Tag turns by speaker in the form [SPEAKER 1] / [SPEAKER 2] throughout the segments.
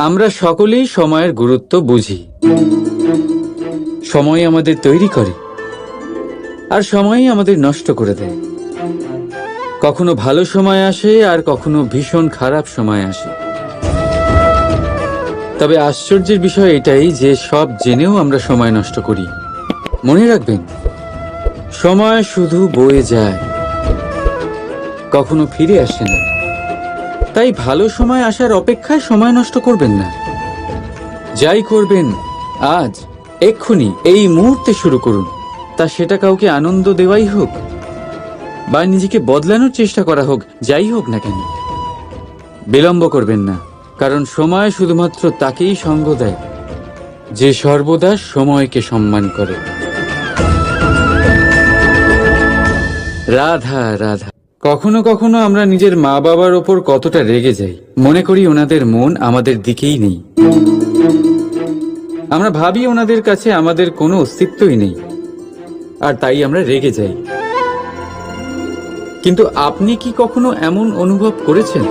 [SPEAKER 1] আমরা সকলেই সময়ের গুরুত্ব বুঝি। সময় আমাদের তৈরি করে আর সময়ই আমাদের নষ্ট করে দেয়। কখনো ভালো সময় আসে আর কখনো ভীষণ খারাপ সময় আসে। তবে আশ্চর্যের বিষয় এটাই যে সব জেনেও আমরা সময় নষ্ট করি। মনে রাখবেন, সময় শুধু বয়ে যায়, কখনো ফিরে আসে না। তাই ভালো সময় আসার অপেক্ষায় সময় নষ্ট করবেন না। যাই করবেন আজ, এক্ষুনি, এই মুহূর্তে শুরু করুন। তা সেটা কাউকে আনন্দ দেওয়াই হোক বা নিজেকে বদলানোর চেষ্টা করা হোক, যাই হোক না কেন, বিলম্ব করবেন না। কারণ সময় শুধুমাত্র তাকেই সঙ্গ দেয় যে সর্বদা সময়কে সম্মান করে। রাধা রাধা। কখনো কখনো আমরা নিজের মা বাবার ওপর কতটা রেগে যাই, মনে করি ওনাদের মন আমাদের দিকেই নেই। আমরা ভাবি ওনাদের কাছে আমাদের কোনো অস্তিত্বই নেই, আর তাই আমরা রেগে যাই। কিন্তু আপনি কি কখনো এমন অনুভব করেছেন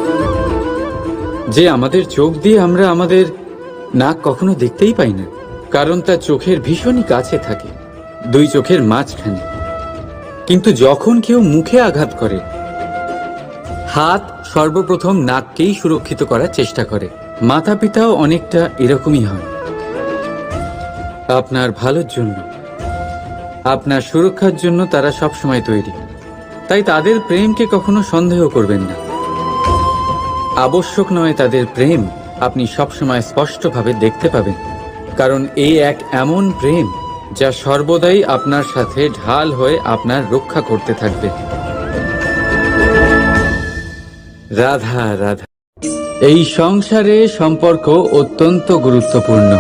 [SPEAKER 1] যে আমাদের চোখ দিয়ে আমরা আমাদের নাক কখনো দেখতেই পাই না? কারণ তা চোখের ভীষণই কাছে থাকে, দুই চোখের মাঝখানে। কিন্তু যখন কেউ মুখে আঘাত করে, হাত সর্বপ্রথম নাককেই সুরক্ষিত করার চেষ্টা করে। মাতা পিতাও অনেকটা এরকমই হয়। আপনার ভালোর জন্য, আপনার সুরক্ষার জন্য তারা সবসময় তৈরি। তাই তাদের প্রেমকে কখনো সন্দেহ করবেন না। আবশ্যক নয় তাদের প্রেম আপনি সবসময় স্পষ্টভাবে দেখতে পাবেন, কারণ এই এক এমন প্রেম যা সর্বদাই আপনার সাথে ঢাল হয়ে আপনার রক্ষা করতে থাকবে। রাধা রাধা। এই সংসারে সম্পর্ক অত্যন্ত গুরুত্বপূর্ণ।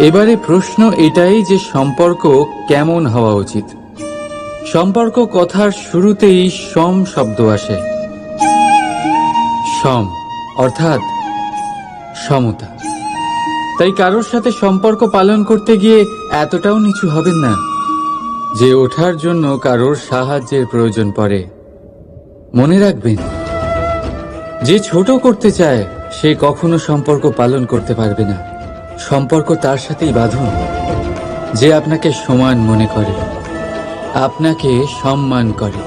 [SPEAKER 1] এবারে প্রশ্ন এটাই যে সম্পর্ক কেমন হওয়া উচিত। সম্পর্ক কথার শুরুতেই সম শব্দ আসে। সম অর্থাৎ সমতা। তাই কারোর সাথে সম্পর্ক পালন করতে গিয়ে এতটাও নিচু হবেন না যে ওঠার জন্য কারোর সাহায্যের প্রয়োজন পড়ে। মনে রাখবেন, যে ছোট করতে চায় সে কখনো সম্পর্ক পালন করতে পারবে না। সম্পর্ক তার সাথেই বাঁধুন যে আপনাকে সমান মনে করে, আপনাকে সম্মান করে।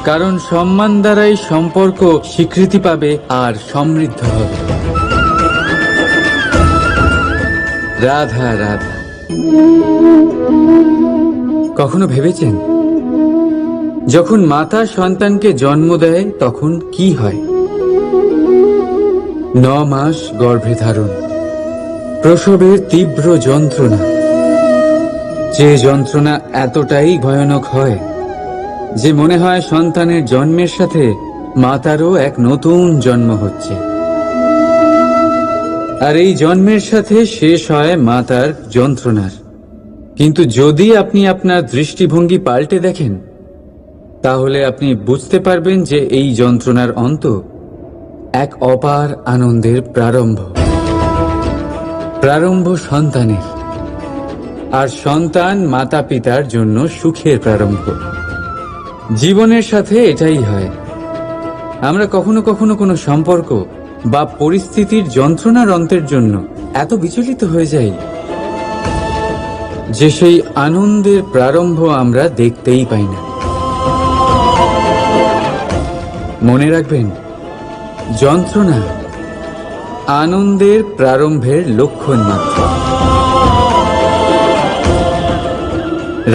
[SPEAKER 1] কারণ সম্মান দ্বারাই সম্পর্ক স্বীকৃতি পাবে আর সমৃদ্ধ হবে। রাধা রাধা। কখনো ভেবেছেন যখন মাতা সন্তানকে জন্ম দেয় তখন কি হয়? 9 মাস গর্ভে ধারণ, প্রসবের তীব্র যন্ত্রণা, যে যন্ত্রণা এতটাই ভয়ানক হয় যে মনে হয় সন্তানের জন্মের সাথে মাতারও এক নতুন জন্ম হচ্ছে। আর এই জন্মের সাথে শেষ হয় মাতার যন্ত্রণার। কিন্তু যদি আপনি আপনার দৃষ্টিভঙ্গি পাল্টে দেখেন, তাহলে আপনি বুঝতে পারবেন যে এই যন্ত্রণার অন্ত এক অপার আনন্দের প্রারম্ভ। প্রারম্ভ সন্তানের, আর সন্তান মাতা পিতার জন্য সুখের প্রারম্ভ। জীবনের সাথে এটাই হয়। আমরা কখনো কখনো কোনো সম্পর্ক বা পরিস্থিতির যন্ত্রণার অন্তের জন্য এত বিচলিত হয়ে যাই যে সেই আনন্দের প্রারম্ভ আমরা দেখতেই পাই না। মনে রাখবেন, যন্ত্রণা আনন্দের প্রারম্ভের লক্ষণ মাত্র।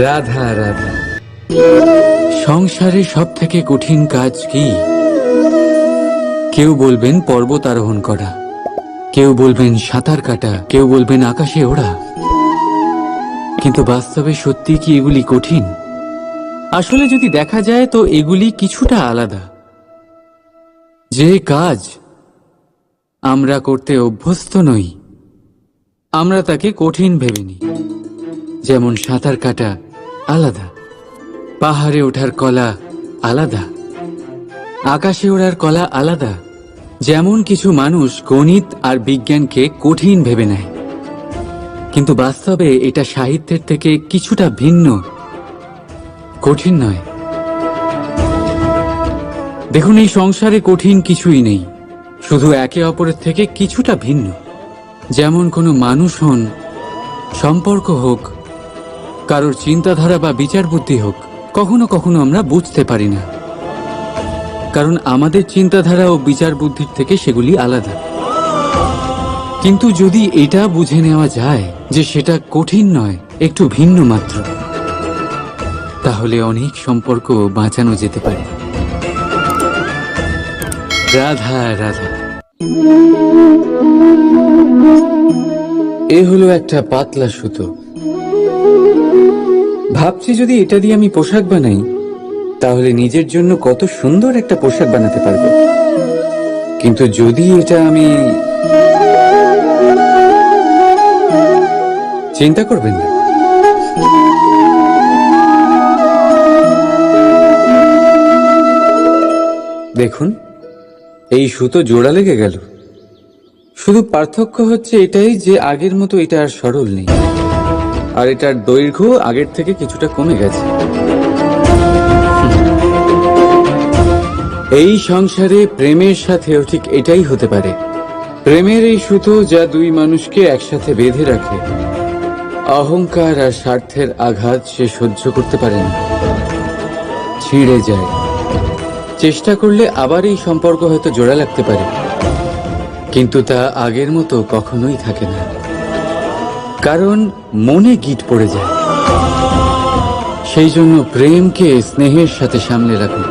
[SPEAKER 1] রাধা রাধা। সংসারে সব থেকে কঠিন কাজ কি? কেউ বলবেন পর্বত আরোহণ করা, কেউ বলবেন সাঁতার কাটা, কেউ বলবেন আকাশে ওড়া। কিন্তু বাস্তবে সত্যি কি এগুলি কঠিন? আসলে যদি দেখা যায় তো এগুলি কিছুটা আলাদা। যে কাজ আমরা করতে অভ্যস্ত নই, আমরা তাকে কঠিন ভেবে নিই। যেমন সাঁতার কাটা আলাদা, পাহাড়ে ওঠার কলা আলাদা, আকাশে ওড়ার কলা আলাদা। যেমন কিছু মানুষ গণিত আর বিজ্ঞানকে কঠিন ভেবে নেয়, কিন্তু বাস্তবে এটা সাহিত্যের থেকে কিছুটা ভিন্ন, কঠিন নয়। দেখুন, এই সংসারে কঠিন কিছুই নেই, শুধু একে অপরের থেকে কিছুটা ভিন্ন। যেমন কোনো মানুষ হন, সম্পর্ক হোক, কারোর চিন্তাধারা বা বিচার বুদ্ধি হোক, কখনো কখনো আমরা বুঝতে পারি না, কারণ আমাদের চিন্তাধারা ও বিচার বুদ্ধির থেকে সেগুলি আলাদা। কিন্তু যদি এটা বুঝে নেওয়া যায় যে সেটা কঠিন নয়, একটু ভিন্ন মাত্র, তাহলে অনেক সম্পর্ক বাঁচানো যেতে পারে। রাধা রাধা। এ হলো একটা পাতলা সুতো। ভাবছি যদি এটা দিয়ে আমি পোশাক বানাই, তাহলে নিজের জন্য কত সুন্দর একটা পোশাক বানাতে পারবো। কিন্তু যদি এটা আমি, চিন্তা করবেন না, দেখুন এই সুতো জোড়া লেগে গেল। শুধু পার্থক্য হচ্ছে এটাই যে আগের মতো এটা আর সরল নেই, আর এটার দৈর্ঘ্য আগের থেকে কিছুটা কমে গেছে। এই সংসারে প্রেমের সাথেও ঠিক এটাই হতে পারে। প্রেমের এই সুতো যা দুই মানুষকে একসাথে বেঁধে রাখে, অহংকার আর স্বার্থের আঘাত সে সহ্য করতে পারে না, ছিঁড়ে যায়। চেষ্টা করলে আবার এই সম্পর্ক হয়তো জোড়া লাগতে পারে, কিন্তু তা আগের মতো কখনোই থাকে না, কারণ মনে গিঁট পড়ে যায়। সেই জন্য প্রেমকে স্নেহের সাথে সামলে রাখুন,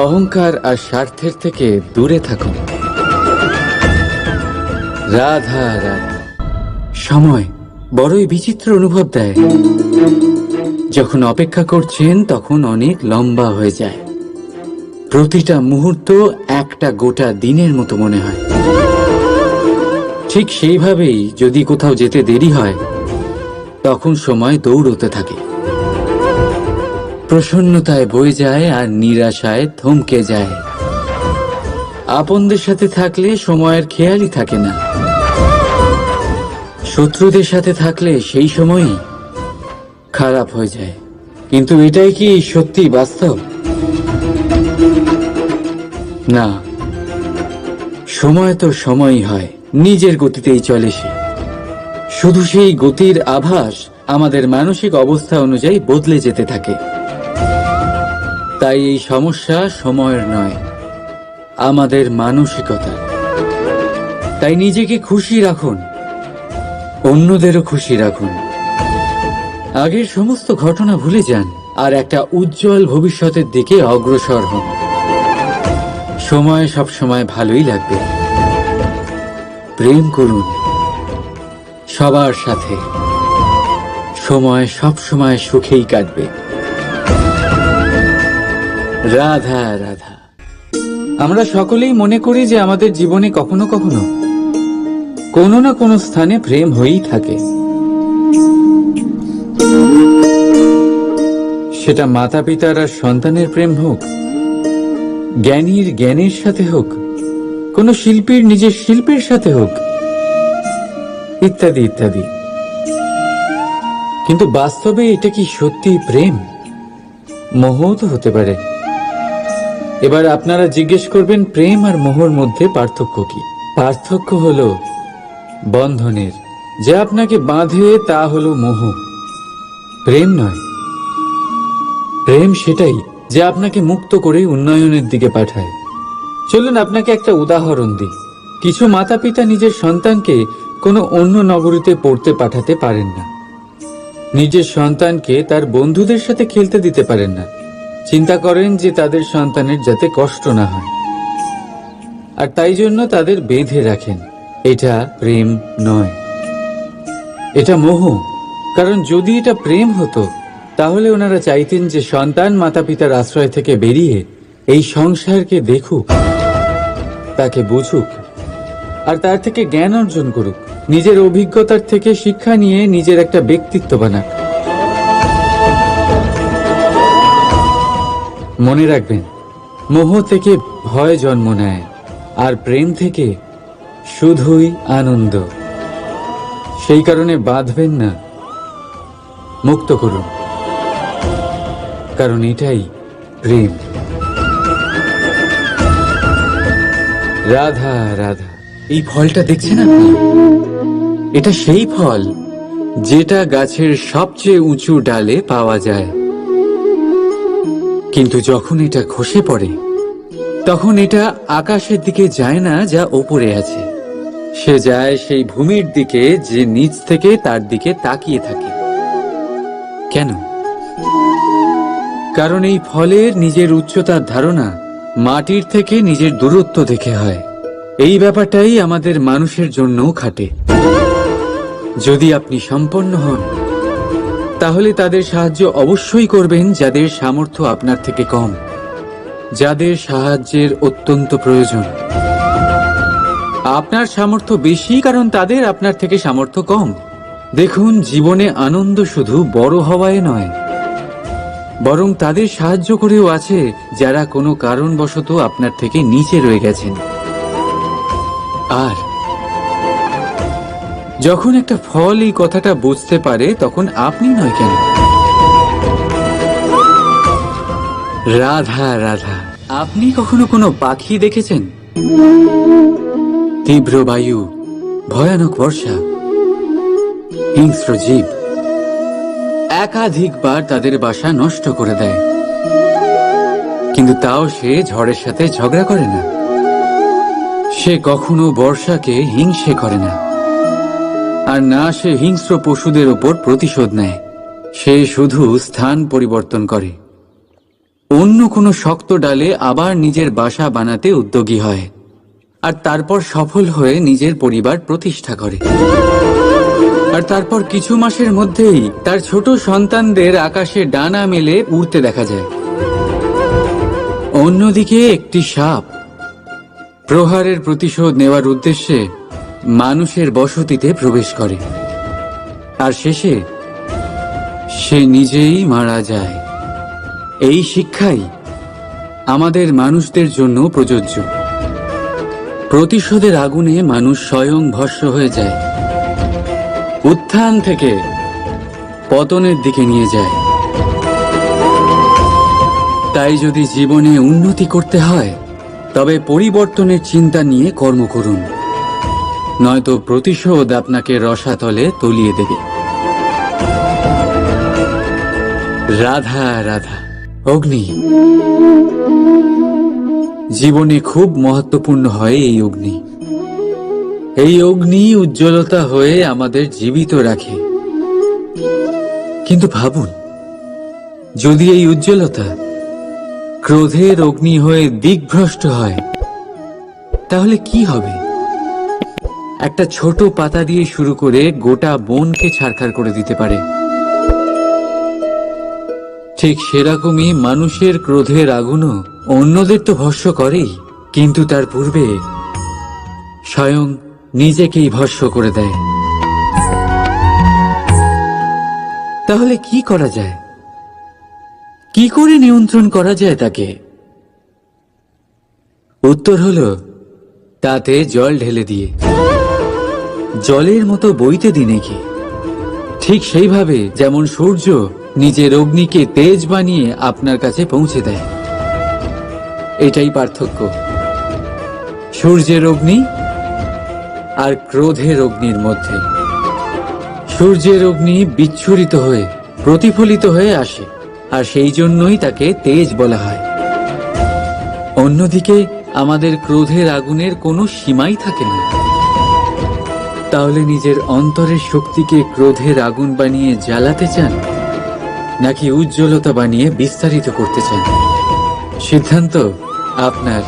[SPEAKER 1] অহংকার আর স্বার্থের থেকে দূরে থাকুন। রাধা রাধা। সময় বড়ই বিচিত্র অনুভব দেয়। যখন অপেক্ষা করছেন তখন অনেক লম্বা হয়ে যায়। প্রতিটা মুহূর্ত একটা গোটা দিনের মতো মনে হয়। ঠিক সেইভাবেই যদি কোথাও যেতে দেরি হয়, তখন সময় দৌড়তে থাকে। প্রসন্নতায় বয়ে যায় আর নিরাশায় থমকে যায়। আপনদের সাথে থাকলে সময়ের খেয়ালই থাকে না, শত্রুদের সাথে থাকলে সেই সময়ই খারাপ হয়ে যায়। কিন্তু এটাই কি সত্যি বাস্তব? না, সময় তো সময়ই হয়, নিজের গতিতেই চলে সে। শুধু সেই গতির আভাস আমাদের মানসিক অবস্থা অনুযায়ী বদলে যেতে থাকে। তাই এই সমস্যা সময়ের নয়, আমাদের মানসিকতা। তাই নিজেকে খুশি রাখুন, অন্যদেরও খুশি রাখুন। আগের সমস্ত ঘটনা ভুলে যান আর একটা উজ্জ্বল ভবিষ্যতের দিকে অগ্রসর হন। সময় সব সময় ভালোই লাগবে। প্রেম করুন সবার সাথে, সময় সব সময় সুখেই কাটবে। রাধা রাধা। আমরা সকলেই মনে করি যে আমাদের জীবনে কখনো কখনো কোনো না কোনো স্থানে প্রেম হয়েই থাকে। সেটা মাতা পিতার আর সন্তানের প্রেম হোক, জ্ঞানীর জ্ঞানের সাথে হোক, কোনো শিল্পীর নিজের শিল্পের সাথে হোক, ইত্যাদি ইত্যাদি। কিন্তু বাস্তবে এটা কি সত্যি প্রেম? মোহও তো হতে পারে। এবার আপনারা জিজ্ঞেস করবেন, প্রেম আর মোহর মধ্যে পার্থক্য কি? পার্থক্য হলো বন্ধনের। যা আপনাকে বাঁধে তা হলো মোহ, প্রেম নয়। প্রেম সেটাই যা আপনাকে মুক্ত করে উন্নয়নের দিকে পাঠায়। চলুন আপনাকে একটা উদাহরণ দিই। কিছু মাতা পিতা নিজের সন্তানকে কোনো অন্য নগরীতে পড়তে পাঠাতে পারেন না, নিজের সন্তানকে তার বন্ধুদের সাথে খেলতে দিতে পারেন না। চিন্তা করেন যে তাদের সন্তানের যাতে কষ্ট না হয়, আর তাই জন্য তাদের বেঁধে রাখেন। এটা প্রেম নয়, এটা মোহ। কারণ যদি এটা প্রেম হতো, তাহলে ওনারা চাইতেন যে সন্তান মাতা পিতার আশ্রয় থেকে বেরিয়ে এই সংসারকে দেখুক, তাকে বুঝুক, আর তার থেকে জ্ঞান অর্জন করুক, নিজের অভিজ্ঞতার থেকে শিক্ষা নিয়ে নিজের একটা ব্যক্তিত্ব বানাক। মনে রাখবেন, মোহ থেকে ভয় জন্ম নেয়, আর প্রেম থেকে শুধুই আনন্দ। সেই কারণে বাঁধবেন না, মুক্ত করুন, কারণ এটাই প্রেম। রাধা রাধা, এই ফলটা দেখছেন আপনি? এটা সেই ফল যেটা গাছের সবচেয়ে উঁচু ডালে পাওয়া যায়, কিন্তু যখন এটা খসে পড়ে তখন এটা আকাশের দিকে যায় না যা ওপরে আছে, সে যায় সেই ভূমির দিকে যে নিচ থেকে তার দিকে তাকিয়ে থাকে। কেন? কারণ এই ফলের নিজের উচ্চতার ধারণা মাটির থেকে নিজের দূরত্ব দেখে হয়। এই ব্যাপারটাই আমাদের মানুষের জন্যও খাটে। যদি আপনি সম্পন্ন হন তাহলে তাদের সাহায্য অবশ্যই করবেন যাদের সামর্থ্য আপনার থেকে কম, যাদের সাহায্যের অত্যন্ত প্রয়োজন। আপনার সামর্থ্য বেশি কারণ তাদের আপনার থেকে সামর্থ্য কম। দেখুন, জীবনে আনন্দ শুধু বড় হওয়ায় নয়, বরং তাদের সাহায্য করেও আছে যারা কোনো কারণবশত আপনার থেকে নিচে রয়ে গেছেন। আর যখন একটা ফল এই কথাটা বুঝতে পারে তখন আপনি নয় কেন? রাধা রাধা, আপনি কখনো কোনো পাখি দেখেছেন? তীব্র বায়ু, ভয়ানক বর্ষা, হিংস্র জীব একাধিকবার তাদের বাসা নষ্ট করে দেয়, কিন্তু তাও সে ঝড়ের সাথে ঝগড়া করে না। সে কখনো বর্ষাকে হিংসে করে না, আর না সে হিংস্র পশুদের ওপর প্রতিশোধ নেয়। সে শুধু স্থান পরিবর্তন করে, অন্য কোনো শক্ত ডালে আবার নিজের বাসা বানাতে উদ্যোগী হয়, আর তারপর সফল হয়ে নিজের পরিবার প্রতিষ্ঠা করে। আর তারপর কিছু মাসের মধ্যেই তার ছোট সন্তানদের আকাশে ডানা মেলে উড়তে দেখা যায়। অন্যদিকে একটি সাপ প্রহারের প্রতিশোধ নেওয়ার উদ্দেশ্যে মানুষের বসতিতে প্রবেশ করে, আর শেষে সে নিজেই মারা যায়। এই শিক্ষাই আমাদের মানুষদের জন্য প্রযোজ্য। প্রতিশোধের আগুনে মানুষ স্বয়ং ভস্ম হয়ে যায়, উত্থান থেকে পতনের দিকে নিয়ে যায়। তাই যদি জীবনে উন্নতি করতে হয় তবে পরিবর্তনের চিন্তা নিয়ে কর্ম করুন, নয়তো প্রতিশোধ আপনাকে রসাতলে তলিয়ে দেবে। রাধা রাধা। অগ্নি জীবনে খুব মহত্বপূর্ণ হয়। এই অগ্নি, এই অগ্নি উজ্জ্বলতা হয়ে আমাদের জীবিত রাখে। কিন্তু ভাবুন, যদি এই উজ্জ্বলতা ক্রোধের অগ্নি হয়ে দিকভ্রষ্ট হয় তাহলে কি হবে? একটা ছোট পাতা দিয়ে শুরু করে গোটা বনকে ছারখার করে দিতে পারে। ঠিক সেরকমই মানুষের ক্রোধের আগুনও অন্যদের তো ভস্ম করেই, কিন্তু তার পূর্বে স্বয়ং নিজেকেই ভস্ম করে দেয়। তাহলে কি করা যায়? কি করে নিয়ন্ত্রণ করা যায় তাকে? উত্তর হলো তাতে জল ঢেলে দিয়ে, জলের মতো বইতে দিই নাকি। ঠিক সেইভাবে যেমন সূর্য নিজের অগ্নিকে তেজ বানিয়ে আপনার কাছে পৌঁছে দেয়। এটাই পার্থক্য সূর্যের অগ্নি আর ক্রোধের অগ্নির মধ্যে। সূর্যের অগ্নি বিচ্ছুরিত হয়ে প্রতিফলিত হয়ে আসে, আর সেই জন্যই তাকে তেজ বলা হয়। অন্যদিকে আমাদের ক্রোধের আগুনের কোনো সীমাই থাকে না। তাহলে নিজের অন্তরের শক্তিকে ক্রোধের আগুন বানিয়ে জ্বালাতে চান, নাকি উজ্জ্বলতা বানিয়ে বিস্তারিত করতে চান? সিদ্ধান্ত আপনার।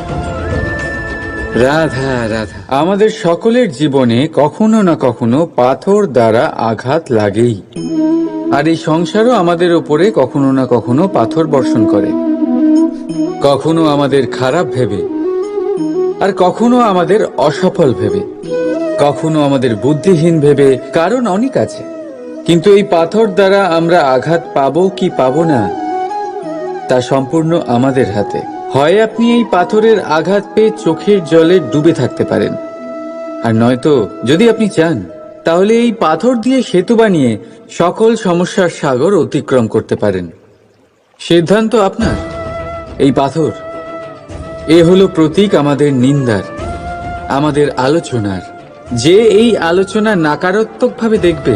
[SPEAKER 1] রাধা রাধা। আমাদের সকলের জীবনে কখনো না কখনো পাথর দ্বারা আঘাত লাগেই, আর এই সংসারও আমাদের উপরে কখনো না কখনো পাথর বর্ষণ করে। কখনো আমাদের খারাপ ভেবে, আর কখনো আমাদের অসফল ভেবে, কখনো আমাদের বুদ্ধিহীন ভেবে। কারণ অনেক আছে, কিন্তু এই পাথর দ্বারা আমরা আঘাত পাবো কি পাবো না তা সম্পূর্ণ আমাদের হাতে। হয় আপনি এই পাথরের আঘাত পেয়ে চোখের জলে ডুবে থাকতে পারেন, আর নয়তো যদি আপনি চান তাহলে এই পাথর দিয়ে সেতু বানিয়ে সকল সমস্যার সাগর অতিক্রম করতে পারেন। সিদ্ধান্ত আপনার। এই পাথর, এ হলো প্রতীক আমাদের নিন্দার, আমাদের আলোচনার। যে এই আলোচনা নাকারাত্মকভাবে দেখবে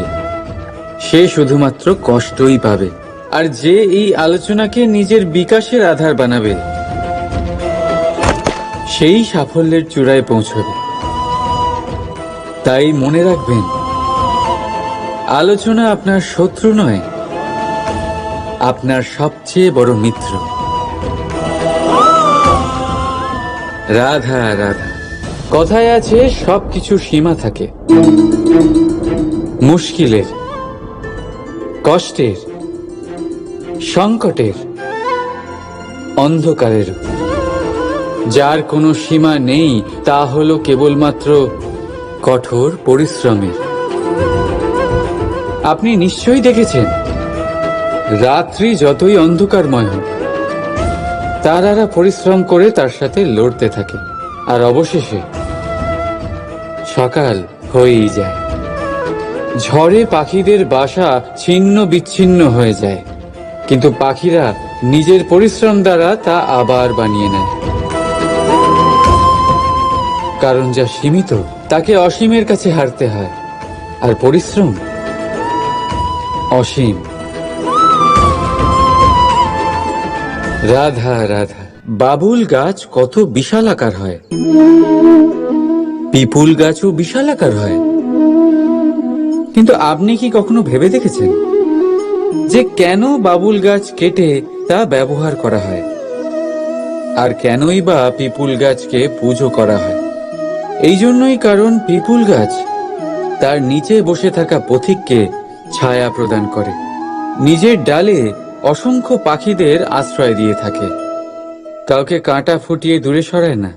[SPEAKER 1] সে শুধুমাত্র কষ্টই পাবে, আর যে এই আলোচনাকে নিজের বিকাশের আধার বানাবে সেই সাফল্যের চূড়ায় পৌঁছবে। তাই মনে রাখবেন, আলোচনা আপনার শত্রু নয়, আপনার সবচেয়ে বড় মিত্র। রাধা রাধা। কথায় আছে সবকিছু সীমা থাকে, মুশকিলের, কষ্টের, সংকটের, অন্ধকারেরও। যার কোনো সীমা নেই তা হলো কেবলমাত্র কঠোর পরিশ্রমের। আপনি নিশ্চয়ই দেখেছেন, রাত্রি যতই অন্ধকারময় হোক তারারা পরিশ্রম করে তার সাথে লড়তে থাকে, আর অবশেষে সকাল হয়েই যায়। ঝড়ে পাখিদের বাসা ছিন্ন বিচ্ছিন্ন হয়ে যায়, কিন্তু পাখিরা নিজের পরিশ্রম দ্বারা তা আবার বানিয়ে নেয়। কারণ যা সীমিত তাকে অসীমের কাছে হারতে হয়, আর পরিশ্রম অসীম। রাধা রাধা। বাবুল গাছ কত বিশাল আকার হয়, পিপুল গাছও বিশাল আকার হয়। কিন্তু আপনি কি কখনো ভেবে দেখেছেন যে কেন বাবুল গাছ কেটে তা ব্যবহার করা হয়, আর কেনই বা পিপুল গাছকে পুজো করা হয়? এই জন্যই, কারণ পিপুল গাছ তার নিচে বসে থাকা পথিককে ছায়া প্রদান করে, নিজের ডালে অসংখ্য পাখিদের আশ্রয় দিয়ে থাকে, কাউকে কাঁটা ফুটিয়ে দূরে সরায় না,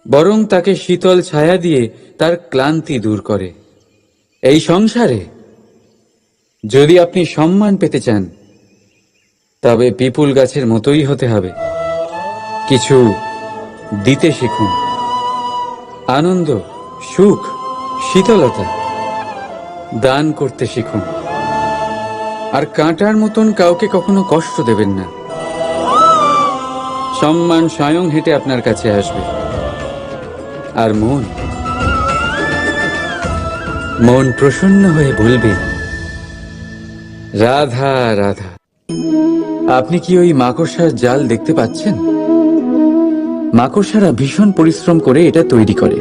[SPEAKER 1] বরং তাকে শীতল ছায়া দিয়ে তার ক্লান্তি দূর করে। এই সংসারে যদি আপনি সম্মান পেতে চান তবে পিপুল গাছের মতোই হতে হবে। কিছু দিতে শিখুন, আনন্দ, সুখ, শীতলতা দান করতে শিখুন, আর কাঁটার মতন কাউকে কখনো কষ্ট দেবেন না। সম্মান স্বয়ং হেঁটে আপনার কাছে আসবে। আর মন প্রসন্ন হয়ে বলবে রাধা রাধা। আপনি কি ওই মাকড়সার জাল দেখতে পাচ্ছেন? মাকড়সারা ভীষণ পরিশ্রম করে এটা তৈরি করে,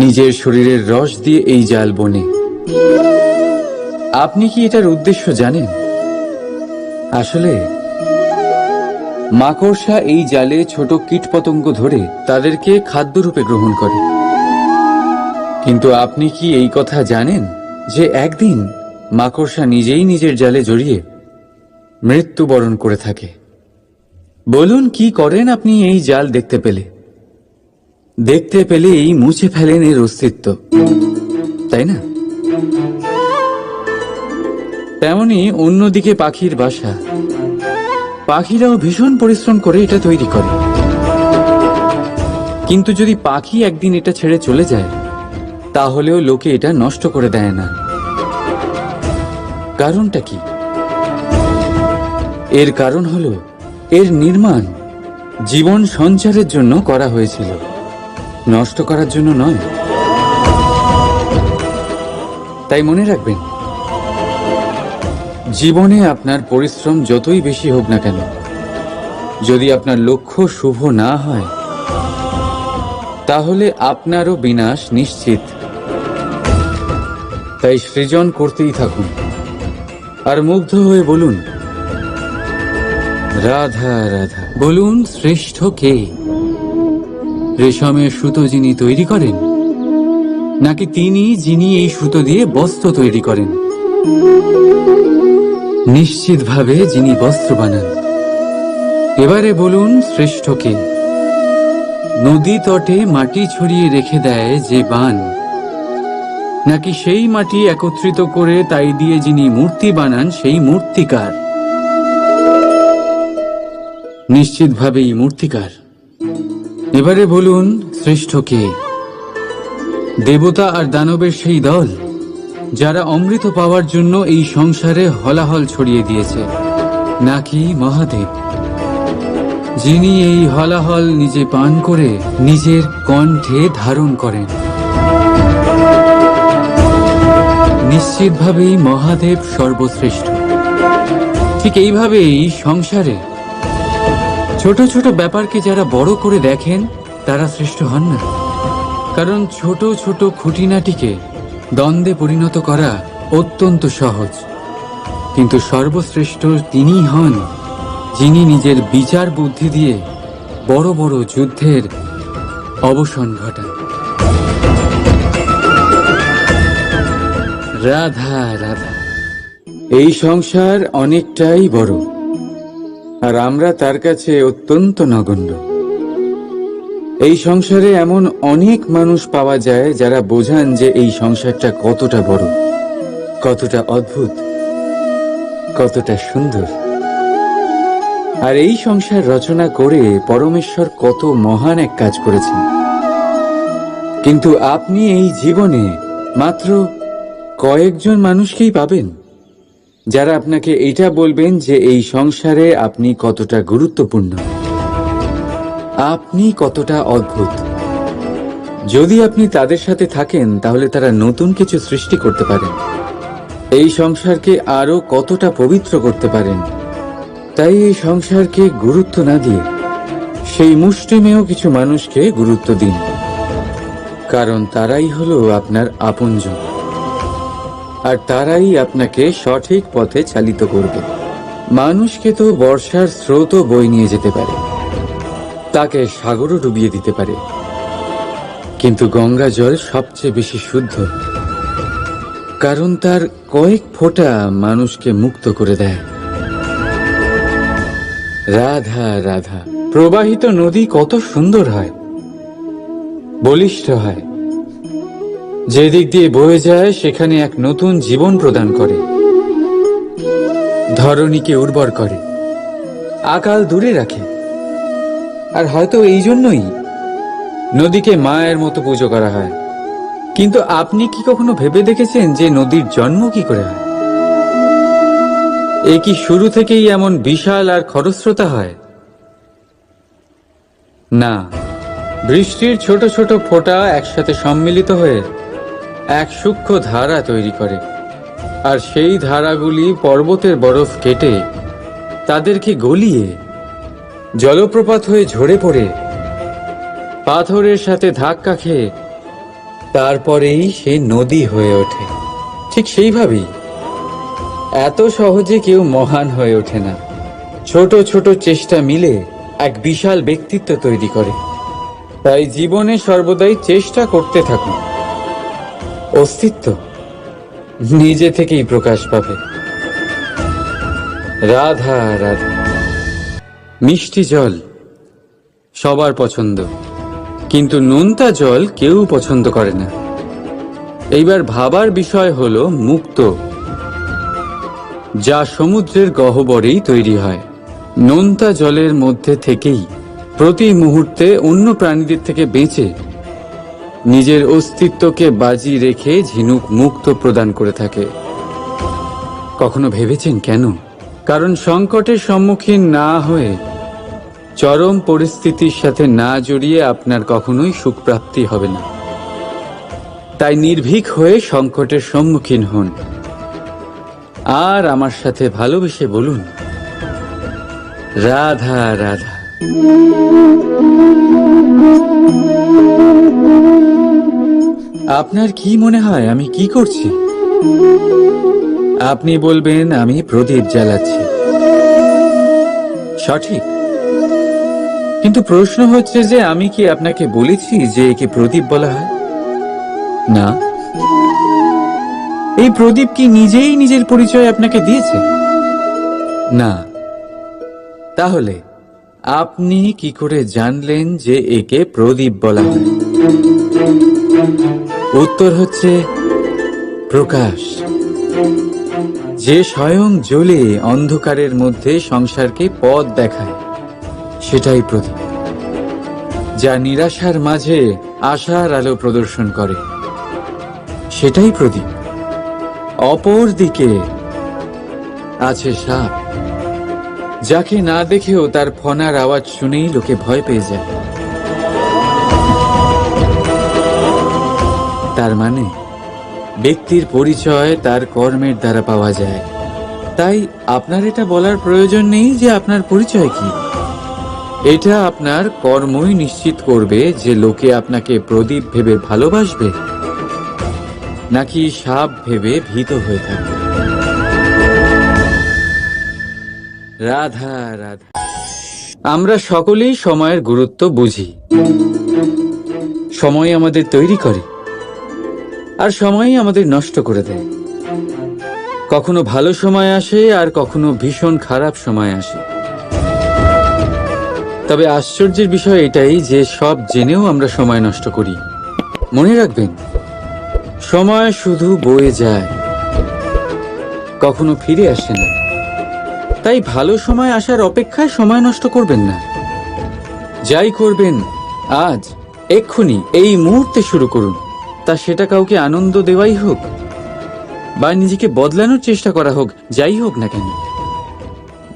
[SPEAKER 1] নিজের শরীরের রস দিয়ে এই জাল বোনে। আপনি কি এটার উদ্দেশ্য জানেন? আসলে মাকড়সা এই জালে ছোট কীটপতঙ্গ ধরে তাদেরকে খাদ্যরূপে গ্রহণ করে। কিন্তু আপনি কি এই কথা জানেন যে একদিন মাকড়সা নিজেই নিজের জালে জড়িয়ে মৃত্যুবরণ করে থাকে? বলুন, কি করেন আপনি এই জাল দেখতে পেলে? দেখতে পেলেই মুছে ফেলেন এর অস্তিত্ব, তাই না? তেমনি অন্যদিকে পাখির বাসা, পাখিরাও ভীষণ পরিশ্রম করে এটা তৈরি করে। কিন্তু যদি পাখি একদিন এটা ছেড়ে চলে যায় তাহলেও লোকে এটা নষ্ট করে দেয় না। কারণটা কি? এর কারণ হলো এর নির্মাণ জীবন সঞ্চারের জন্য করা হয়েছিল, নষ্ট করার জন্য নয়। তাই মনে রাখবেন, জীবনে আপনার পরিশ্রম যতই বেশি হোক না কেন, যদি আপনার লক্ষ্য শুভ না হয় তাহলে আপনারও বিনাশ নিশ্চিত। তাই সৃজন করতেই থাকুন, আর মুগ্ধ হয়ে বলুন রাধা রাধা। বলুন, শ্রেষ্ঠ কে? রেশমের সুতো যিনি তৈরি করেন, নাকি তিনি যিনি এই সুতো দিয়ে বস্ত্র তৈরি করেন? নিশ্চিতভাবে যিনি বস্ত্র বানান। এবারে বলুন, শ্রেষ্ঠ কে? নদী তটে মাটি ছড়িয়ে রেখে দেয় যে বান, নাকি সেই মাটি একত্রিত করে তাই দিয়ে যিনি মূর্তি বানান সেই মূর্তিকার? নিশ্চিতভাবেই মূর্তিকার। এবারে বলুন, শ্রেষ্ঠ কে? দেবতা আর দানবের সেই দল যারা অমৃত পাওয়ার জন্য এই সংসারে হলাহল ছড়িয়ে দিয়েছে, নাকি মহাদেব যিনি এই হলাহল নিজে পান করে নিজের কণ্ঠে ধারণ করেন। নিশ্চিতভাবেই মহাদেব সর্বশ্রেষ্ঠ। ঠিক এইভাবেই সংসারে ছোট ছোট ব্যাপারকে যারা বড় করে দেখেন তারা শ্রেষ্ঠ হন না। কারণ ছোট ছোট খুঁটিনাটিকে দ্বন্দ্বে পরিণত করা অত্যন্ত সহজ, কিন্তু সর্বশ্রেষ্ঠ তিনিই হন যিনি নিজের বিচার বুদ্ধি দিয়ে বড় বড় যুদ্ধের অবসান ঘটান। রাধা রাধা। এই সংসার অনেকটাই বড়, আর আমরা তার কাছে অত্যন্ত নগণ্য। এই সংসারে এমন অনেক মানুষ পাওয়া যায় যারা বোঝান যে এই সংসারটা কতটা বড়, কতটা অদ্ভুত, কতটা সুন্দর। আর এই সংসার রচনা করে পরমেশ্বর কত মহান এক কাজ করেছেন। কিন্তু আপনি এই জীবনে মাত্র কয়েকজন মানুষকেই পাবেন যারা আপনাকে এটা বলবেন যে এই সংসারে আপনি কতটা গুরুত্বপূর্ণ, আপনি কতটা অদ্ভুত। যদি আপনি তাদের সাথে থাকেন তাহলে তারা নতুন কিছু সৃষ্টি করতে পারেন, এই সংসারকে আরো কতটা পবিত্র করতে পারেন। তাই এই সংসারকে গুরুত্ব না দিয়ে সেই মুষ্টিমেয় কিছু মানুষকে গুরুত্ব দিন, কারণ তারাই হলো আপনার আপনজন, আর তারাই আপনাকে সঠিক পথে চালিত করবে। মানুষকে তো বর্ষার স্রোতও বই নিয়ে যেতে পারে, তাকে সাগরও ডুবিয়ে দিতে পারে, কিন্তু গঙ্গা জল সবচেয়ে বেশি শুদ্ধ, কারণ তার কয়েক ফোঁটা মানুষকে মুক্ত করে দেয়। রাধা রাধা। প্রবাহিত নদী কত সুন্দর হয়, বলিষ্ঠ হয়, যেদিক দিয়ে বয়ে যায় সেখানে এক নতুন জীবন প্রদান করে, ধরণীকে উর্বর করে, আকাল দূরে রাখে। আর হয়তো এই জন্যই নদীকে মায়ের মতো পুজো করা হয়। কিন্তু আপনি কি কখনো ভেবে দেখেছেন যে নদীর জন্ম কি করে হয়? এ কি শুরু থেকেই এমন বিশাল আর খরস্রোতা হয়? না, বৃষ্টির ছোট ছোট ফোঁটা একসাথে সম্মিলিত হয়ে এক সূক্ষ্ম ধারা তৈরি করে, আর সেই ধারাগুলি পর্বতের বরফ কেটে তাদেরকে গলিয়ে জলপ্রপাত হয়ে ঝরে পড়ে পাথরের সাথে ধাক্কা খেয়ে তারপরেই সে নদী হয়ে ওঠে। ঠিক সেইভাবেই এত সহজে কেউ মহান হয়ে ওঠে না। ছোট ছোট চেষ্টা মিলে এক বিশাল ব্যক্তিত্ব তৈরি করে। তাই জীবনে সর্বদাই চেষ্টা করতে থাকুন, অস্তিত্ব নিজে থেকেই প্রকাশ পাবে। রাধা রাধা। মিষ্টি জল সবার পছন্দ, কিন্তু নোনতা জল কেউ পছন্দ করে না। এইবার ভাবার বিষয় হলো মুক্ত, যা সমুদ্রের গহ্বরেই তৈরি হয়। নোনতা জলের মধ্যে থেকেই প্রতি মুহূর্তে অন্য প্রাণীদের থেকে বেঁচে নিজের অস্তিত্বকে বাজি রেখে ঝিনুক মুক্ত প্রদান করে থাকে। কখনো ভেবেছেন কেন? কারণ সংকটের সম্মুখীন না হয়ে, চরম পরিস্থিতির সাথে না জড়িয়ে আপনার কখনোই সুখ প্রাপ্তি হবে না। তাই নির্ভীক হয়ে সংকটের সম্মুখীন হন, আর আমার সাথে ভালোবেসে বলুন রাধা রাধা। আপনার কি মনে হয় আমি কি করছি? আপনি বলবেন আমি প্রদীপ জ্বালাচ্ছি। সঠিক, কিন্তু প্রশ্ন হচ্ছে যে আমি কি আপনাকে বলেছি যে একে প্রদীপ বলা হয়? না। এই প্রদীপ কি নিজেই নিজের পরিচয় আপনাকে দিয়েছে? না। তাহলে আপনি কি করে জানলেন যে একে প্রদীপ বলা হয়? উত্তর হচ্ছে প্রকাশ, যে স্বয়ং জ্বলে অন্ধকারের মধ্যে সংসারকে পথ দেখায়, সেটাই প্রদীপ। যা নিরাশার মাঝে আশার আলো প্রদর্শন করে, সেটাই প্রদীপ। অপর দিকে আছে সাপ, যাকে না দেখেও তার ফনার আওয়াজ শুনেই লোকে ভয় পেয়ে যায়। তার মানে ব্যক্তির পরিচয় তার কর্মের দ্বারা পাওয়া যায়। তাই আপনার এটা বলার প্রয়োজন নেই যে আপনার পরিচয় কি। এটা আপনার কর্মই নিশ্চিত করবে যে লোকে আপনাকে প্রদীপ ভেবে ভালোবাসবে নাকি সাপ ভেবে ভীত হয়ে থাকবে। রাধা রাধা। আমরা সকলেই সময়ের গুরুত্ব বুঝি। সময় আমাদের তৈরি করে আর সময়ই আমাদের নষ্ট করে দেয়। কখনো ভালো সময় আসে আর কখনো ভীষণ খারাপ সময় আসে। তবে আশ্চর্যের বিষয় এটাই যে সব জেনেও আমরা সময় নষ্ট করি। মনে রাখবেন, সময় শুধু বয়ে যায়, কখনো ফিরে আসে না। তাই ভালো সময় আসার অপেক্ষায় সময় নষ্ট করবেন না। যাই করবেন আজ, এক্ষুনি, এই মুহূর্তে শুরু করুন। তা সেটা কাউকে আনন্দ দেওয়াই হোক বা নিজেকে বদলানোর চেষ্টা করা হোক, যাই হোক না কেন,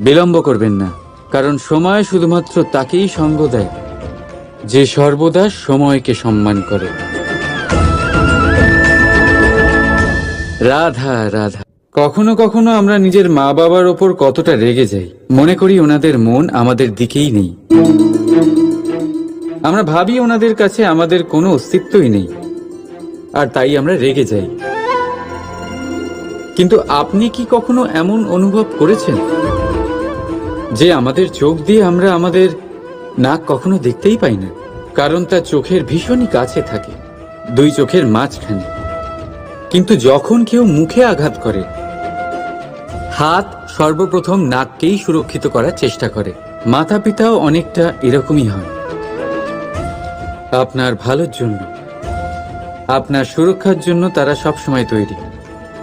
[SPEAKER 1] বিলম্ব করবেন না। কারণ সময় শুধুমাত্র তাকেই সঙ্গ দেয় যে সর্বদা সময়কে সম্মান করে। রাধা রাধা। কখনো কখনো আমরা নিজের মা বাবার ওপর কতটা রেগে যাই, মনে করি ওনাদের মন আমাদের দিকেই নেই। আমরা ভাবি ওনাদের কাছে আমাদের কোনো অস্তিত্বই নেই, আর তাই আমরা রেগে যাই। কিন্তু আপনি কি কখনো এমন অনুভব করেছেন যে আমাদের চোখ দিয়ে আমরা আমাদের নাক কখনো দেখতেই পাই না? কারণ তা চোখের ভীষণই কাছে থাকে, দুই চোখের মাঝখানে। কিন্তু যখন কেউ মুখে আঘাত করে, হাত সর্বপ্রথম নাককেই সুরক্ষিত করার চেষ্টা করে। মাতা পিতাও অনেকটা এরকমই হয়। আপনার ভালোর জন্য, আপনার সুরক্ষার জন্য তারা সবসময় তৈরি।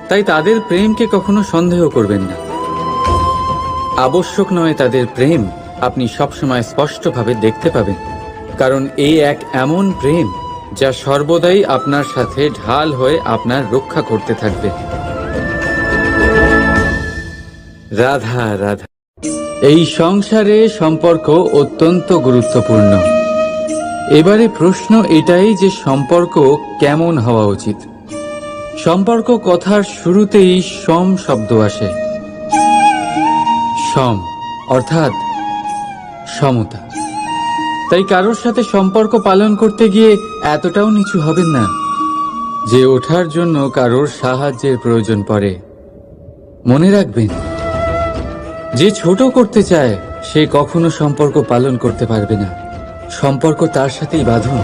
[SPEAKER 1] তাই তাদের প্রেমকে কখনো সন্দেহ করবেন না। আবশ্যক নয় তাদের প্রেম আপনি সবসময় স্পষ্টভাবে দেখতে পাবেন, কারণ এই এক এমন প্রেম যা সর্বদাই আপনার সাথে ঢাল হয়ে আপনার রক্ষা করতে থাকবে। রাধা রাধা। এই সংসারে সম্পর্ক অত্যন্ত গুরুত্বপূর্ণ। এবারে প্রশ্ন এটাই যে সম্পর্ক কেমন হওয়া উচিত। সম্পর্ক কথার শুরুতেই সম শব্দ আসে। সম অর্থাৎ সমতা। তাই কারোর সাথে সম্পর্ক পালন করতে গিয়ে এতটাও নিচু হবেন না যে ওঠার জন্য কারোর সাহায্যের প্রয়োজন পড়ে। মনে রাখবেন, যে ছোট করতে চায় সে কখনো সম্পর্ক পালন করতে পারবে না। সম্পর্ক তার সাথেই বাঁধুন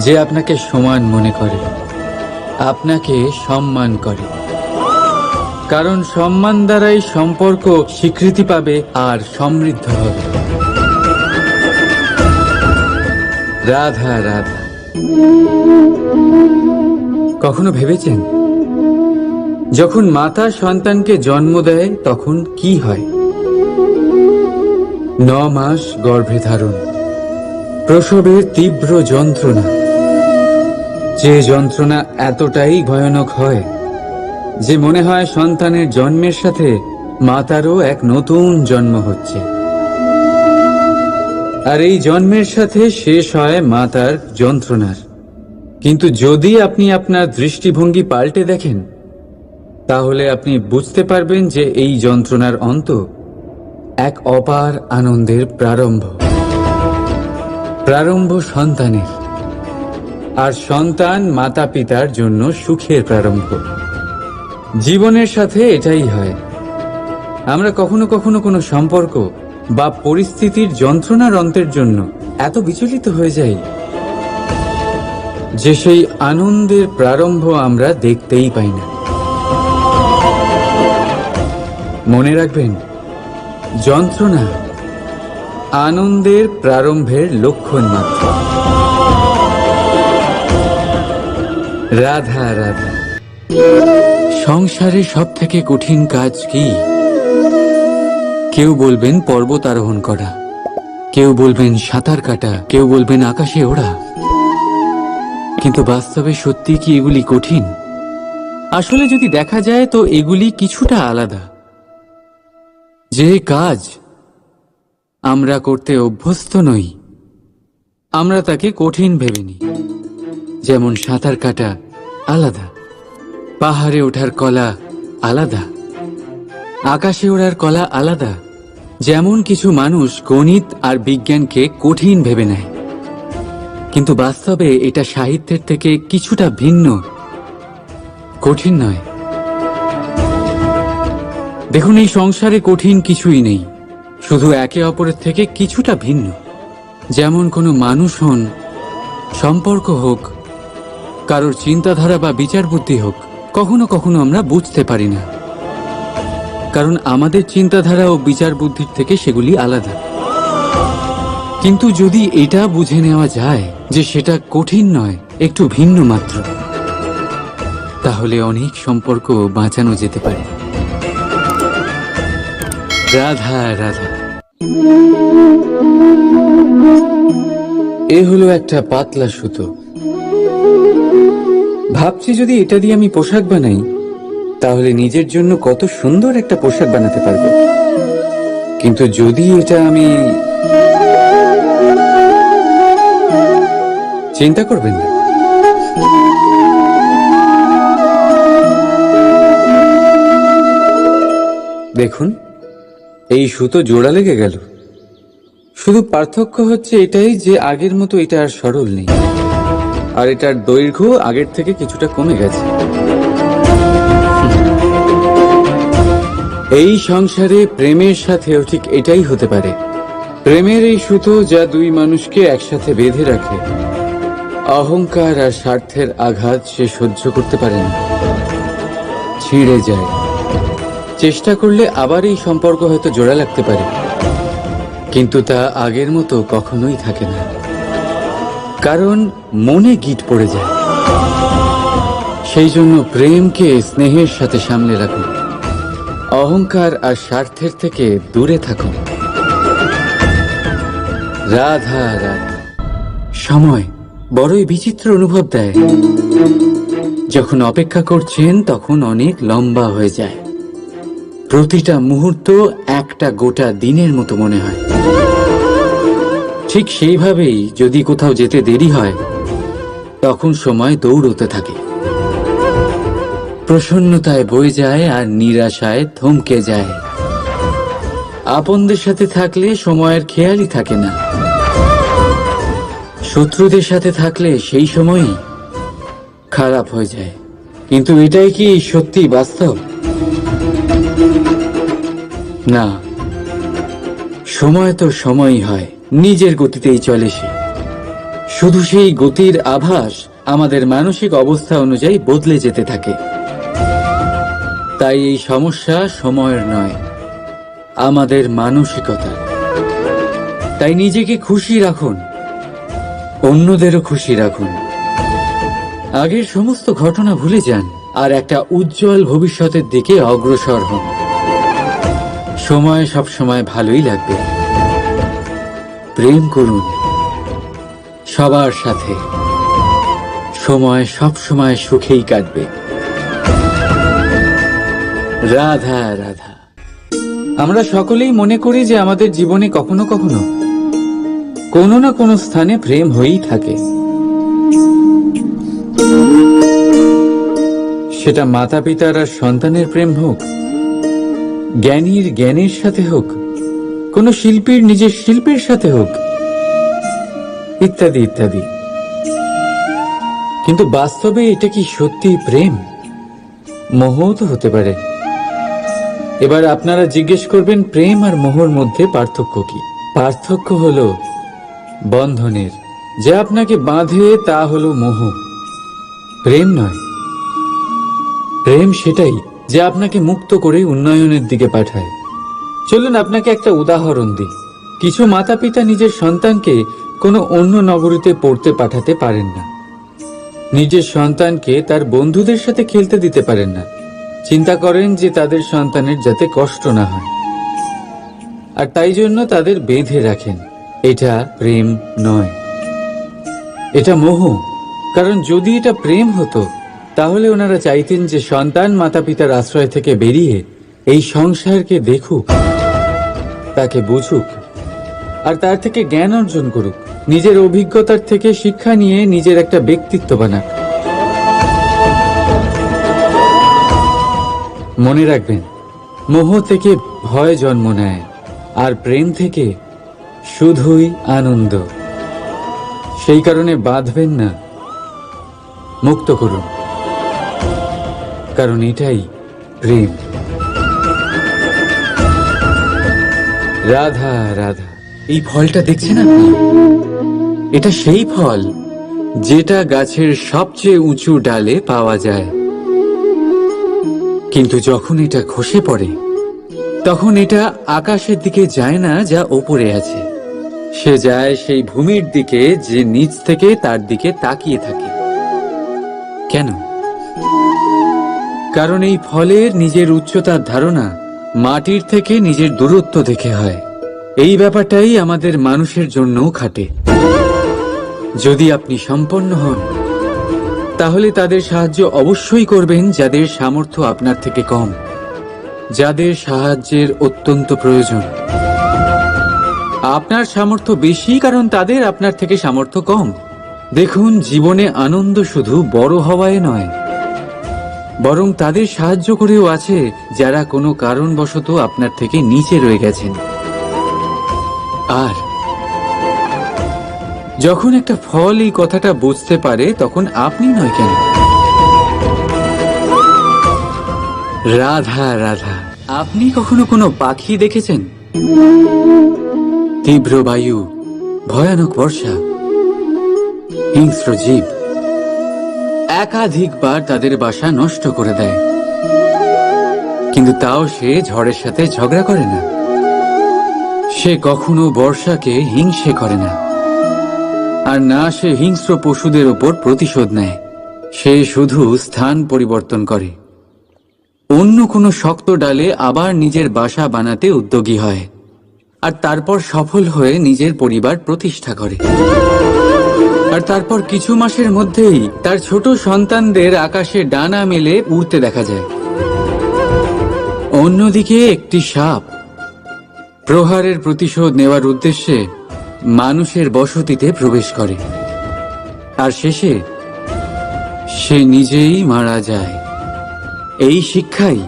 [SPEAKER 1] যে আপনাকে সমান মনে করে, আপনাকে সম্মান করে। কারণ সম্মান দ্বারাই সম্পর্ক স্বীকৃতি পাবে আর সমৃদ্ধ হবে। রাধা রাধা। কখনো ভেবেছেন যখন মাতা সন্তানকে জন্ম দেয় তখন কি হয়? 9 মাস গর্ভে ধারণ, প্রসবের তীব্র যন্ত্রণা, যে যন্ত্রণা এতটাই ভয়ানক হয় যে মনে হয় সন্তানের জন্মের সাথে মাতারও এক নতুন জন্ম হচ্ছে। আর এই জন্মের সাথে শেষ হয় মাতার যন্ত্রণার। কিন্তু যদি আপনি আপনার দৃষ্টিভঙ্গি পাল্টে দেখেন, তাহলে আপনি বুঝতে পারবেন যে এই যন্ত্রণার অন্ত এক অপার আনন্দের প্রারম্ভ। প্রারম্ভ সন্তানের, আর সন্তান মাতা পিতার জন্য সুখের প্রারম্ভ। জীবনের সাথে এটাই হয়। আমরা কখনো কখনো কোনো সম্পর্ক বা পরিস্থিতির যন্ত্রণার অন্তের জন্য এত বিচলিত হয়ে যাই যে সেই আনন্দের প্রারম্ভ আমরা দেখতেই পাই না। মনে রাখবেন, যন্ত্রণা আনন্দের প্রারম্ভের লক্ষণ মাত্র। রাধা রাধা। সংসারে সব থেকে কঠিন কাজ কি? কেউ বলবেন পর্বত আরোহণ করা, কেউ বলবেন সাঁতার কাটা, কেউ বলবেন আকাশে ওড়া। কিন্তু বাস্তবে সত্যি কি এগুলি কঠিন? আসলে যদি দেখা যায় তো এগুলি কিছুটা আলাদা। যে কাজ আমরা করতে অভ্যস্ত নই, আমরা তাকে কঠিন ভেবে নিই। যেমন সাঁতার কাটা আলাদা, পাহাড়ে ওঠার কলা আলাদা, আকাশে ওড়ার কলা আলাদা। যেমন কিছু মানুষ গণিত আর বিজ্ঞানকে কঠিন ভেবে নেয়, কিন্তু বাস্তবে এটা সাহিত্যের থেকে কিছুটা ভিন্ন, কঠিন নয়। দেখুন, এই সংসারে কঠিন কিছুই নেই, শুধু একে অপরের থেকে কিছুটা ভিন্ন। যেমন কোনো মানুষ হন, সম্পর্ক হোক, কারোর চিন্তাধারা বা বিচার বুদ্ধি হোক, কখনো কখনো আমরা বুঝতে পারি না, কারণ আমাদের চিন্তাধারা ও বিচার বুদ্ধির থেকে সেগুলি আলাদা। কিন্তু যদি এটা বুঝে নেওয়া যায় যে সেটা কঠিন নয়, একটু ভিন্ন মাত্র, তাহলে অনেক সম্পর্ক বাঁচানো যেতে পারে। রাধা রাধা। এ হলো একটা পাতলা সুতো। ভাবছি যদি এটা দিয়ে আমি পোশাক বানাই, তাহলে নিজের জন্য কত সুন্দর একটা পোশাক বানাতে পারবো। কিন্তু যদি এটা আমি, চিন্তা করবেন না, দেখুন এই সুতো জোড়া লেগে গেল। শুধু পার্থক্য হচ্ছে এটাই যে আগের মতো এটা আর সরল নেই, আর এটার দৈর্ঘ্য আগের থেকে কিছুটা কমে গেছে। এই সংসারে প্রেমের সাথেও ঠিক এটাই হতে পারে। প্রেমের এই সুতো যা দুই মানুষকে একসাথে বেঁধে রাখে, অহংকার আর স্বার্থের আঘাত সে সহ্য করতে পারে না, ছিঁড়ে যায়। চেষ্টা করলে আবার এই সম্পর্ক হয়তো জোড়া লাগতে পারে, কিন্তু তা আগের মতো কখনোই থাকে না, কারণ মনে গিঁট পড়ে যায়। সেই জন্য প্রেমকে স্নেহের সাথে সামলে রাখুন, অহংকার আর স্বার্থের থেকে দূরে থাকুন। রাধা রাধা। সময় বড়ই বিচিত্র অনুভব দেয়। যখন অপেক্ষা করছেন তখন অনেক লম্বা হয়ে যায়। প্রতিটা মুহূর্ত একটা গোটা দিনের মতো মনে হয়। ঠিক সেইভাবেই যদি কোথাও যেতে দেরি হয়, তখন সময় দৌড়তে থাকে। প্রসন্নতায় বয়ে যায় আর নিরাশায় থমকে যায়। আপনদের সাথে থাকলে সময়ের খেয়ালই থাকে না, শত্রুদের সাথে থাকলে সেই সময়ই খারাপ হয়ে যায়। কিন্তু এটাই কি সত্যি বাস্তব? না, সময় তো সময়ই হয়, নিজের গতিতেই চলে সে। শুধু সেই গতির আভাস আমাদের মানসিক অবস্থা অনুযায়ী বদলে যেতে থাকে। তাই এই সমস্যা সময়ের নয়, আমাদের মানসিকতা। তাই নিজেকে খুশি রাখুন, অন্যদেরও খুশি রাখুন। আগের সমস্ত ঘটনা ভুলে যান আর একটা উজ্জ্বল ভবিষ্যতের দিকে অগ্রসর হন। সময় সব সময় ভালোই লাগবে। প্রেম করুন সবার সাথে, সময় সব সময় সুখেই কাটবে। রাধা রাধা। আমরা সকলেই মনে করি যে আমাদের জীবনে কখনো কখনো কোনো না কোনো স্থানে প্রেম হয়েই থাকে। সেটা মাতা পিতার আর সন্তানের প্রেম হোক, জ্ঞানীর জ্ঞানের সাথে হোক, কোনো শিল্পীর নিজের শিল্পের সাথে হোক, ইত্যাদি ইত্যাদি। কিন্তু বাস্তবে এটা কি সত্যি প্রেম? মোহও তো হতে পারে। এবার আপনারা জিজ্ঞেস করবেন, প্রেম আর মোহর মধ্যে পার্থক্য কি? পার্থক্য হলো বন্ধনের। যা আপনাকে বাঁধে তা হলো মোহ, প্রেম নয়। প্রেম সেটাই যা আপনাকে মুক্ত করে উন্নয়নের দিকে পাঠায়। চলুন আপনাকে একটা উদাহরণ দিই। কিছু মাতা পিতা নিজের সন্তানকে কোনো অন্য নগরীতে পড়তে পাঠাতে পারেন না, নিজের সন্তানকে তার বন্ধুদের সাথে খেলতে দিতে পারেন না। চিন্তা করেন যে তাদের সন্তানের যাতে কষ্ট না হয়, আর তাই জন্য তাদের বেঁধে রাখেন। এটা প্রেম নয়, এটা মোহ। কারণ যদি এটা প্রেম হতো, তাহলে ওনারা চাইতেন যে সন্তান মাতা পিতার আশ্রয় থেকে বেরিয়ে এই সংসারকে দেখুক, তাকে বুঝুক, আর তার থেকে জ্ঞান অর্জন করুক, নিজের অভিজ্ঞতার থেকে শিক্ষা নিয়ে নিজের একটা ব্যক্তিত্ব বানাক। মনে রাখবেন, মোহ থেকে ভয় জন্ম নেয়, আর প্রেম থেকে শুধুই আনন্দ। সেই কারণে বাঁধবেন না, মুক্ত করুন, কারণ এটাই প্রেম। রাধা রাধা। এই ফলটা দেখছেন আপনি? এটা সেই ফল যেটা গাছের সবচেয়ে উঁচু ডালে পাওয়া যায়, কিন্তু যখন এটা খসে পড়ে তখন এটা আকাশের দিকে যায় না যা ওপরে আছে, সে যায় সেই ভূমির দিকে যে নিচ থেকে তার দিকে তাকিয়ে থাকে। কেন? কারণ এই ফলের নিজের উচ্চতার ধারণা মাটির থেকে নিজের দূরত্ব দেখে হয়। এই ব্যাপারটাই আমাদের মানুষের জন্যও খাটে। যদি আপনি সম্পন্ন হন, তাহলে তাদের সাহায্য অবশ্যই করবেন যাদের সামর্থ্য আপনার থেকে কম, যাদের সাহায্যের অত্যন্ত প্রয়োজন। আপনার সামর্থ্য বেশি কারণ তাদের আপনার থেকে সামর্থ্য কম। দেখুন, জীবনে আনন্দ শুধু বড় হওয়ায় নয়, বরং তাদের সাহায্য করেও আছে যারা কোনো কারণবশত আপনার থেকে নিচে রয়ে গেছেন। আর যখন একটা ফল এই কথাটা বুঝতে পারে, তখন আপনি নয় কেন? রাধা রাধা। আপনি কখনো কোনো পাখি দেখেছেন? তীব্র বায়ু, ভয়ানক বর্ষা, হিংস্র জীব একাধিকবার তাদের বাসা নষ্ট করে দেয়, কিন্তু তাও সে ঝড়ের সাথে ঝগড়া করে না। সে কখনো বর্ষাকে হিংসে করে না, আর না সে হিংস্র পশুদের ওপর প্রতিশোধ নেয়। সে শুধু স্থান পরিবর্তন করে, অন্য কোনো শক্ত ডালে আবার নিজের বাসা বানাতে উদ্যোগী হয়, আর তারপর সফল হয়ে নিজের পরিবার প্রতিষ্ঠা করে। আর তারপর কিছু মাসের মধ্যেই তার ছোট সন্তানদের আকাশে ডানা মেলে উড়তে দেখা যায়। অন্যদিকে একটি সাপ প্রহারের প্রতিশোধ নেওয়ার উদ্দেশ্যে মানুষের বসতিতে প্রবেশ করে, আর শেষে সে নিজেই মারা যায়। এই শিক্ষাই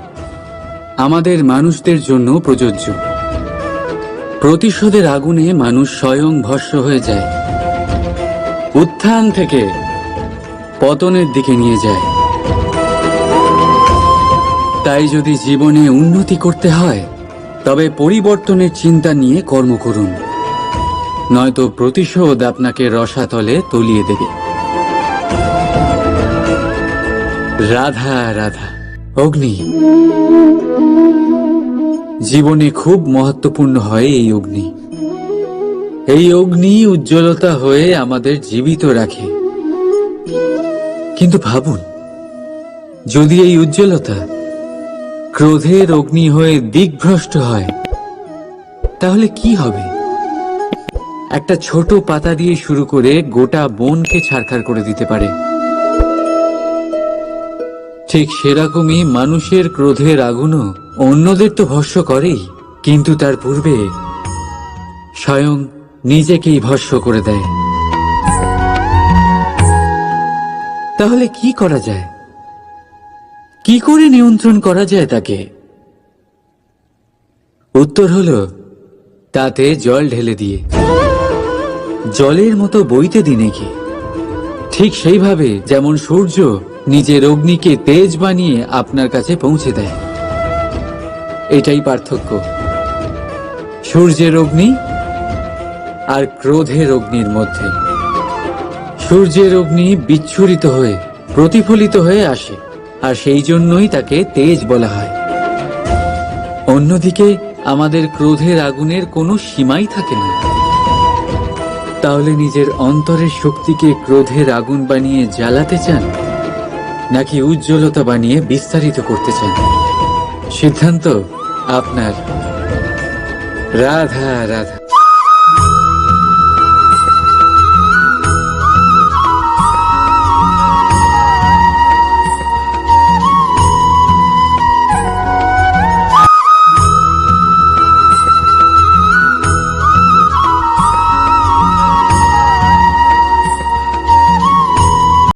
[SPEAKER 1] আমাদের মানুষদের জন্য প্রযোজ্য। প্রতিশোধের আগুনে মানুষ স্বয়ং ভস্ম হয়ে যায়, উত্থান থেকে পতনের দিকে নিয়ে যায়। তাই যদি জীবনে উন্নতি করতে হয়, তবে পরিবর্তনের চিন্তা নিয়ে কর্ম করুন, নয়তো প্রতিশোধ আপনাকে রসাতলে তলিয়ে দেবে। রাধা রাধা। অগ্নি জীবনে খুব মহত্বপূর্ণ হয়। এই অগ্নি, এই অগ্নি উজ্জ্বলতা হয়ে আমাদের জীবিত রাখে। কিন্তু ভাবুন, যদি এই উজ্জ্বলতা ক্রোধের অগ্নি হয়ে দিকভ্রষ্ট হয়, তাহলে কি হবে? একটা ছোট পাতা দিয়ে শুরু করে গোটা বনকে ছারখার করে দিতে পারে। ঠিক সেরকমই মানুষের ক্রোধের আগুনও অন্যদের তো ভস্ম করেই, কিন্তু তার পূর্বে স্বয়ং নিজেকেই ভস্ম করে দেয়। তাহলে কি করা যায়? কি করে নিয়ন্ত্রণ করা যায় তাকে? উত্তর হলো, তাতে জল ঢেলে দিয়ে, জলের মতো বইতে দিন কি। ঠিক সেইভাবে যেমন সূর্য নিজের অগ্নিকে তেজ বানিয়ে আপনার কাছে পৌঁছে দেয়। এটাই পার্থক্য সূর্যের অগ্নি আর ক্রোধের অগ্নির মধ্যে। সূর্যের অগ্নি বিচ্ছুরিত হয়ে প্রতিফলিত হয়ে আসে, আর সেই জন্যই তাকে তেজ বলা হয়। অন্যদিকে আমাদের ক্রোধের আগুনের কোনো সীমাই থাকে না। তাহলে নিজের অন্তরের শক্তিকে ক্রোধের আগুন বানিয়ে জ্বালাতে চান, নাকি উজ্জ্বলতা বানিয়ে বিস্তারিত করতে চান? সিদ্ধান্ত আপনার। রাধা রাধা।